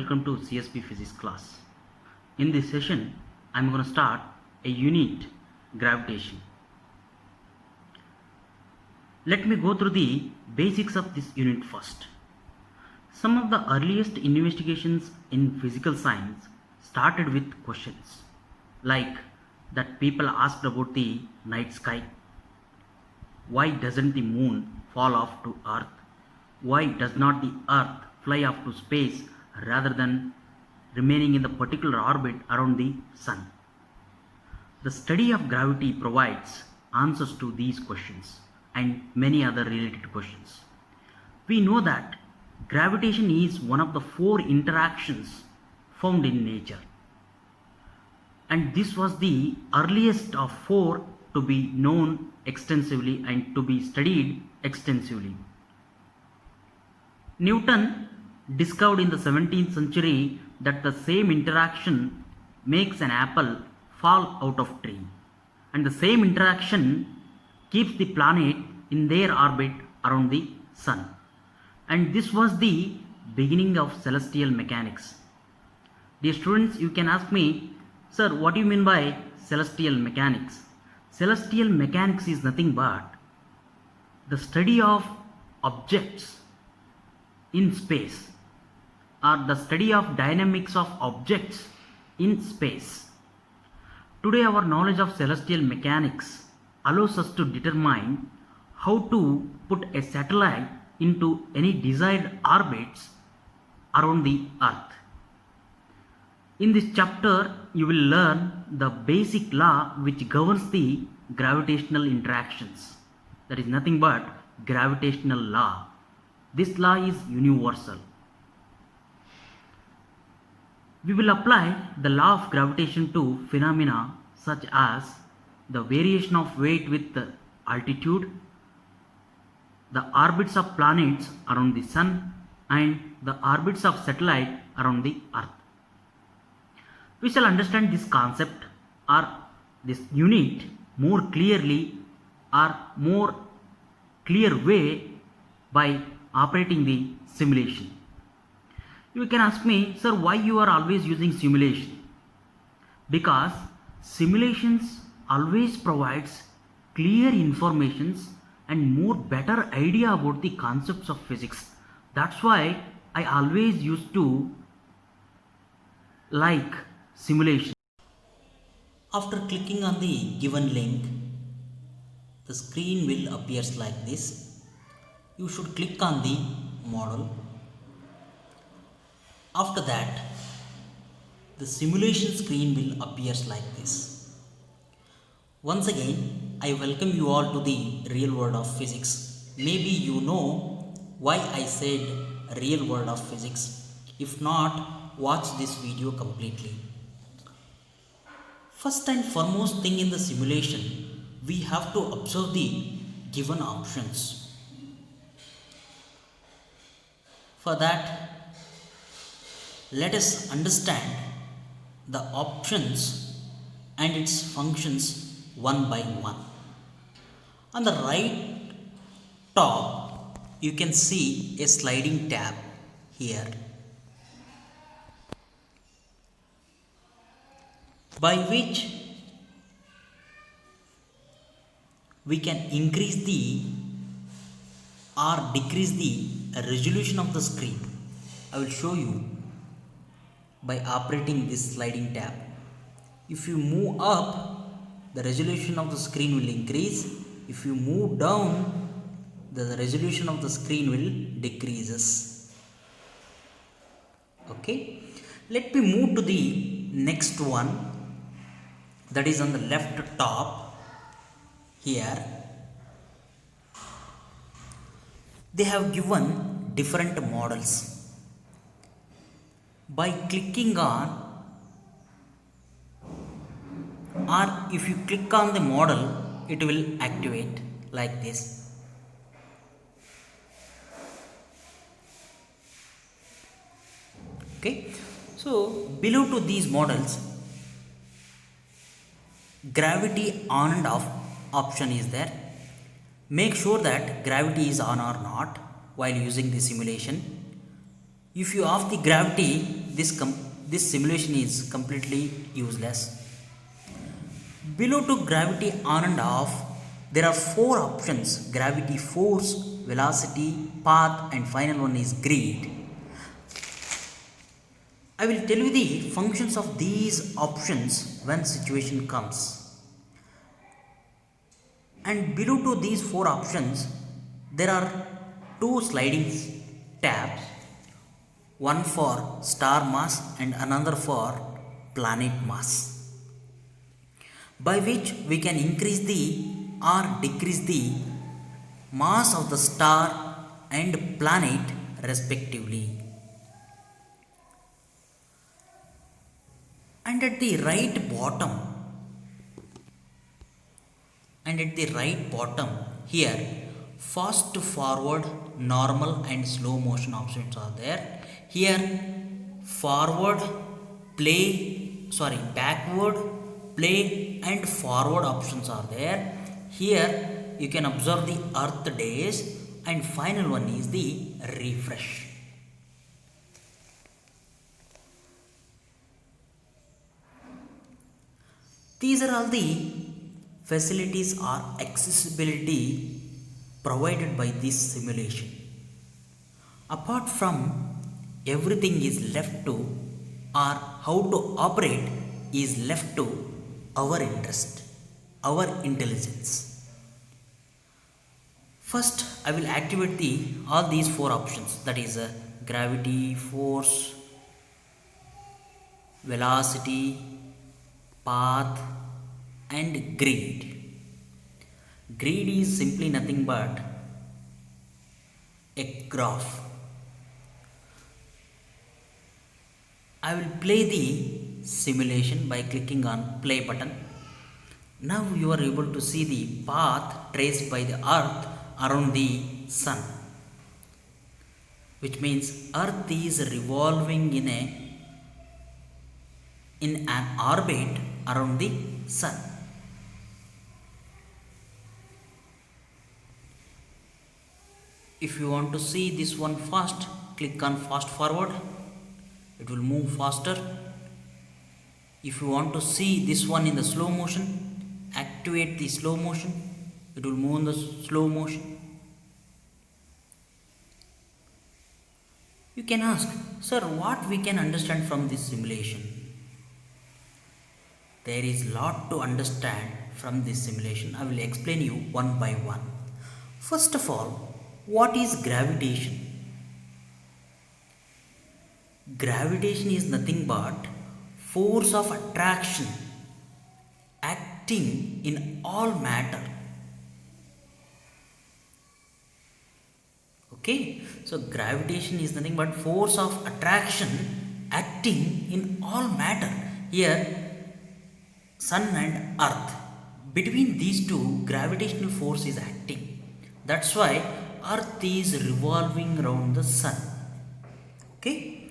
welcome to CSP Physics class. In this session, I'm going to start a unit, gravitation. Let me go through the basics of this unit first. Some of the earliest investigations in physical science started with questions like that people asked about the night sky. Why doesn't the moon fall off to earth? Why does not the earth fly off to space rather than remaining in the particular orbit around the sun? The study of gravity provides answers to these questions and many other related questions. We know that gravitation is one of the four interactions found in nature, and this was the earliest of four to be known extensively and to be studied extensively. Newton discovered in the 17th century that the same interaction makes an apple fall out of tree, and the same interaction keeps the planet in their orbit around the sun, and this was the beginning of celestial mechanics. Dear students, you can ask me, sir, what do you mean by celestial mechanics? Celestial mechanics is nothing but the study of objects in space, or the study of dynamics of objects in space. Today our knowledge of celestial mechanics allows us to determine how to put a satellite into any desired orbits around the earth. In this chapter you will learn the basic law which governs the gravitational interactions. That is nothing but gravitational law. This law is universal. We will apply the law of gravitation to phenomena such as the variation of weight with altitude, the orbits of planets around the sun, and the orbits of satellite around the earth. We shall understand this concept or this unit more clearly or more clear way by operating the simulation. You can ask me, sir, why you are always using simulation? Because simulations always provides clear informations and more better idea about the concepts of physics. That's why I always used to like simulation. After clicking on the given link, the screen will appear like this. You should click on the model. After that, the simulation screen will appear like this. Once again, I welcome you all to the real world of physics. Maybe you know why I said real world of physics. If not, watch this video completely. First and foremost thing in the simulation, we have to observe the given options. For that, let us understand the options and its functions one by one. On the right top, you can see a sliding tab here, by which we can increase the or decrease the resolution of the screen. I will show you by operating this sliding tab. If you move up, the resolution of the screen will increase. If you move down, the resolution of the screen will decreases. Okay, let me move to the next one, that is on the left top here. They have given different models. By clicking on, or if you click on the model, it will activate like this. Okay, so below to these models, gravity on and off option is there. Make sure that gravity is on or not while using the simulation. If you off the gravity, this simulation is completely useless. Below to gravity on and off, there are four options: gravity force, velocity, path, and final one is greed. I will tell you the functions of these options when situation comes. And below to these four options, there are two sliding tabs, one for star mass and another for planet mass, by which we can increase the or decrease the mass of the star and planet respectively. And at the right bottom here, fast forward, normal and slow motion options are there. Here forward, backward, play and forward options are there. Here you can observe the earth days, and final one is the refresh. These are all the facilities or accessibility provided by this simulation. Apart from everything is left to, or how to operate is left to our interest, our intelligence. First, I will activate all these four options, that is gravity, force, velocity, path, and greed. Greed is simply nothing but a graph. I will play the simulation by clicking on play button. Now you are able to see the path traced by the earth around the sun, which means earth is revolving in an orbit around the sun. If you want to see this one fast, click on fast forward, it will move faster. If you want to see this one in the slow motion, activate the slow motion, it will move in the slow motion. You can ask, sir, what we can understand from this simulation? There is lot to understand from this simulation. I will explain you one by one. First of all, what is gravitation? Gravitation is nothing but force of attraction acting in all matter. Okay, so gravitation is nothing but force of attraction acting in all matter. Here, sun and earth, between these two, gravitational force is acting. That's why earth is revolving around the sun. Okay,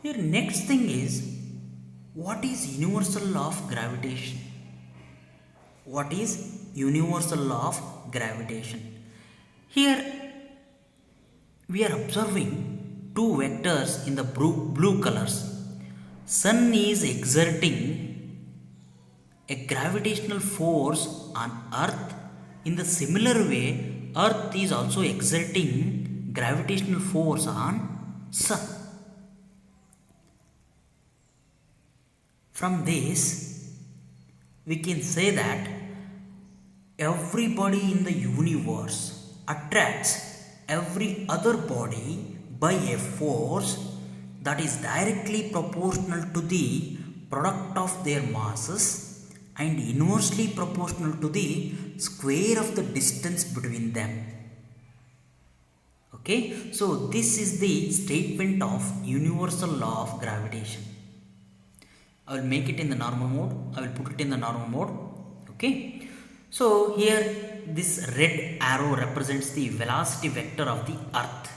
here next thing is, what is universal law of gravitation? What is universal law of gravitation? Here we are observing two vectors in the blue colors. Sun is exerting a gravitational force on earth. In the similar way, earth is also exerting gravitational force on sun. From this, we can say that everybody in the universe attracts every other body by a force that is directly proportional to the product of their masses and inversely proportional to the square of the distance between them. Okay, so this is the statement of universal law of gravitation. I will make it in the normal mode. I will put it in the normal mode. Okay, so here this red arrow represents the velocity vector of the earth.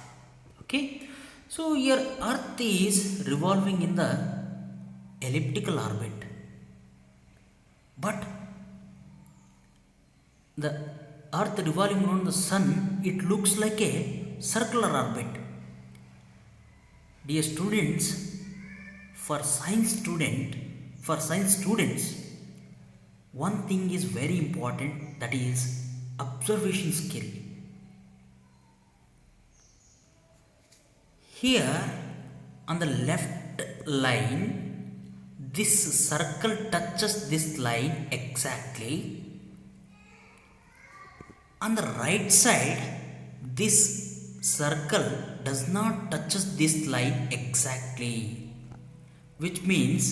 Okay, so here earth is revolving in the elliptical orbit, but the earth revolving around the sun, it looks like a circular orbit. Dear students, For science students, one thing is very important, that is observation skill. Here on the left line, this circle touches this line exactly. On the right side, this circle does not touches this line exactly, which means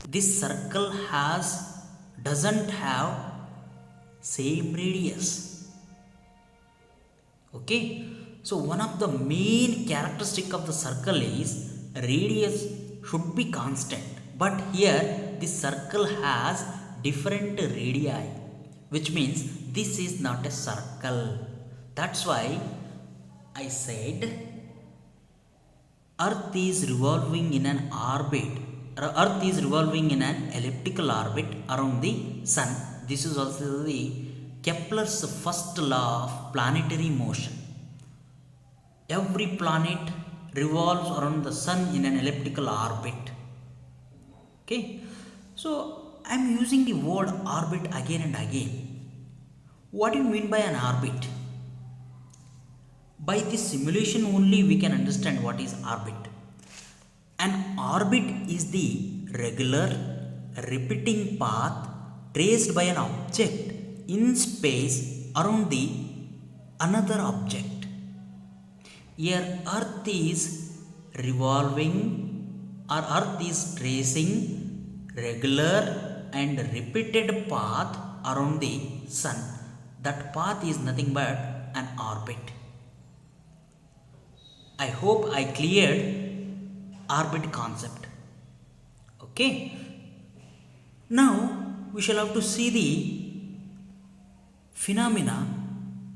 this circle doesn't have same radius. Okay, so one of the main characteristic of the circle is radius should be constant, but here this circle has different radii, which means this is not a circle. That's why I said Earth is revolving in an orbit. Earth is revolving in an elliptical orbit around the Sun. This is also the Kepler's first law of planetary motion. Every planet revolves around the Sun in an elliptical orbit. Okay, so I am using the word orbit again and again. What do you mean by an orbit? By this simulation only we can understand what is orbit. An orbit is the regular repeating path traced by an object in space around the another object. Here Earth is revolving, or Earth is tracing regular and repeated path around the Sun. That path is nothing but an orbit. I hope I cleared orbit concept. Okay, now we shall have to see the phenomena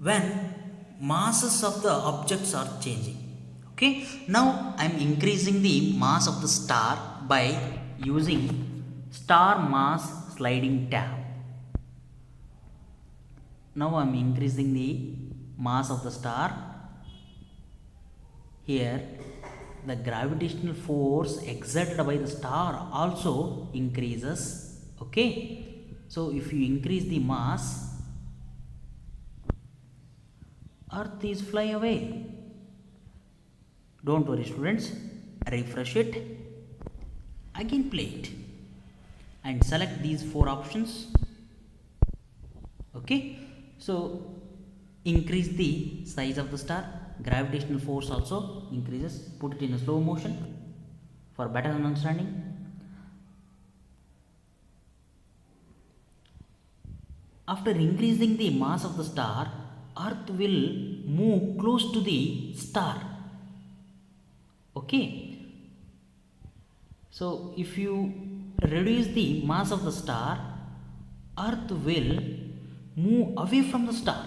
when masses of the objects are changing. Okay, now I am increasing the mass of the star by using star mass sliding tab. Now I am increasing the mass of the star. Here the gravitational force exerted by the star also increases. Okay, so if you increase the mass, Earth is fly away. Don't worry students, refresh it, again play it and select these 4 options. Okay, so increase the size of the star, gravitational force also increases. Put it in a slow motion for better understanding. After increasing the mass of the star, Earth will move close to the star. Okay, so if you reduce the mass of the star, Earth will move away from the star.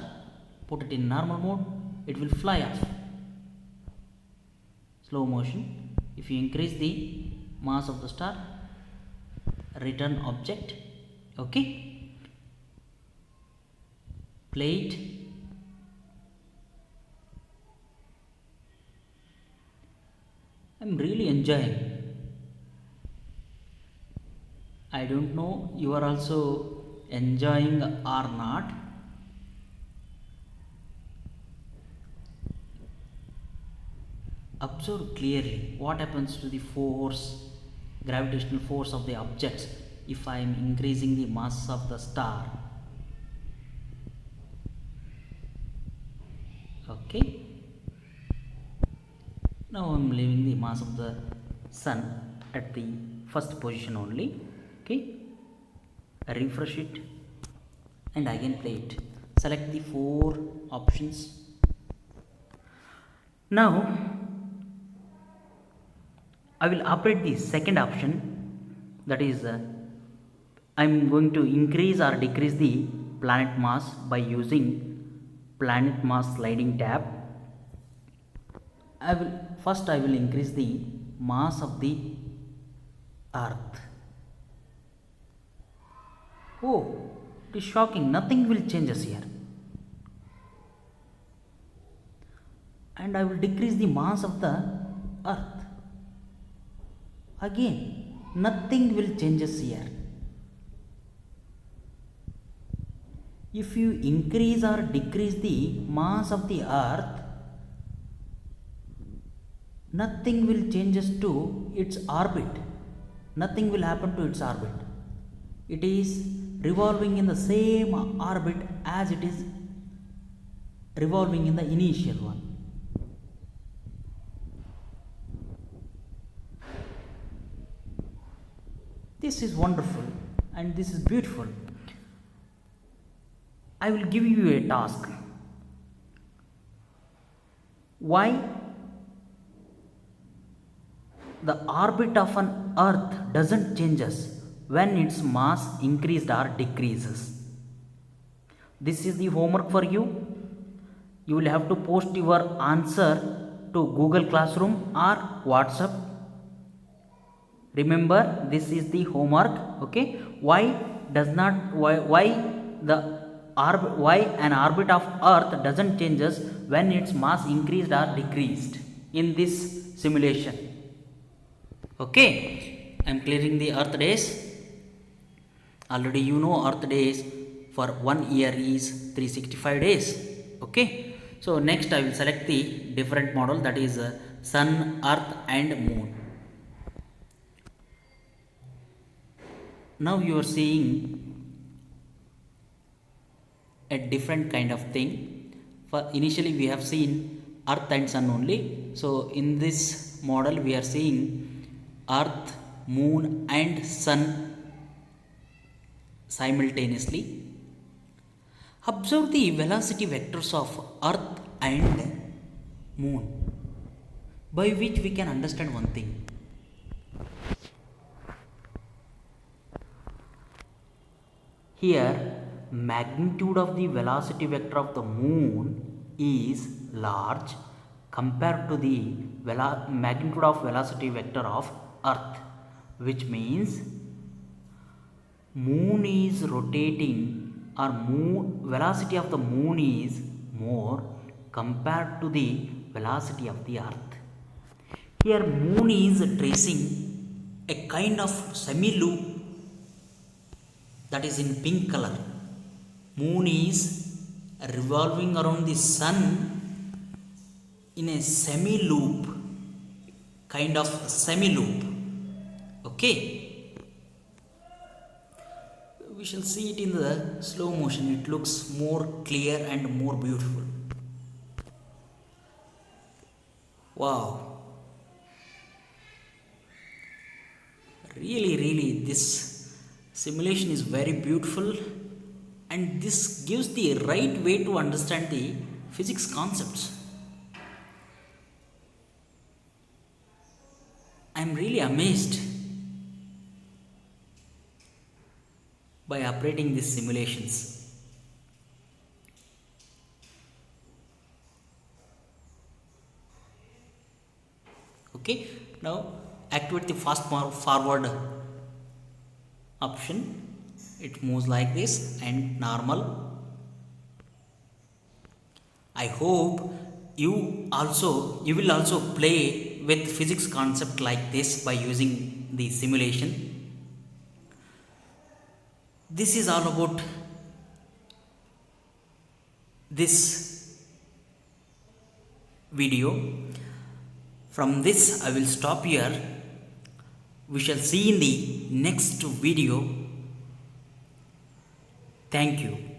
Put it in normal mode, it will fly off. Slow motion. If you increase the mass of the star, return object. Okay, play it. I'm really enjoying. I don't know you are also enjoying or not. Observe clearly what happens to the force, gravitational force of the objects if I am increasing the mass of the star. Okay, now I am leaving the mass of the Sun at the first position only. Okay, refresh it and again play it. Select the 4 options. Now I will operate the second option, that is I am going to increase or decrease the planet mass by using planet mass sliding tab. I will increase the mass of the Earth. Oh, it is shocking, nothing will change us here. And I will decrease the mass of the Earth. Again, nothing will changes here. If you increase or decrease the mass of the earth, nothing will changes to its orbit. Nothing will happen to its orbit. It is revolving in the same orbit as it is revolving in the initial one. This is wonderful and this is beautiful. I will give you a task. Why the orbit of an earth doesn't changes when its mass increased or decreases? This is the homework for you. You will have to post your answer to Google Classroom or WhatsApp. Remember, this is the homework. Okay, why an orbit of earth doesn't changes when its mass increased or decreased in this simulation? Okay, I am clearing the earth days. Already you know earth days for 1 year is 365 days. Okay, so next I will select the different model, that is sun, earth and moon. Now you are seeing a different kind of thing. For initially we have seen earth and sun only. So in this model we are seeing earth, moon and sun simultaneously. Observe the velocity vectors of earth and moon, by which we can understand one thing. Here, magnitude of the velocity vector of the moon is large compared to the magnitude of velocity vector of earth, which means moon is rotating, or velocity of the moon is more compared to the velocity of the earth. Here moon is tracing a kind of semi loop, that is in pink color. Moon is revolving around the sun in a semi loop, kind of semi loop. Okay, we shall see it in the slow motion. It looks more clear and more beautiful. Wow, really this simulation is very beautiful, and this gives the right way to understand the physics concepts. I am really amazed by operating these simulations. Okay, now activate the fast forward option. It moves like this and normal. I hope you will also play with physics concept like this by using the simulation. This is all about this video. From this I will stop here. We shall see in the next video. Thank you.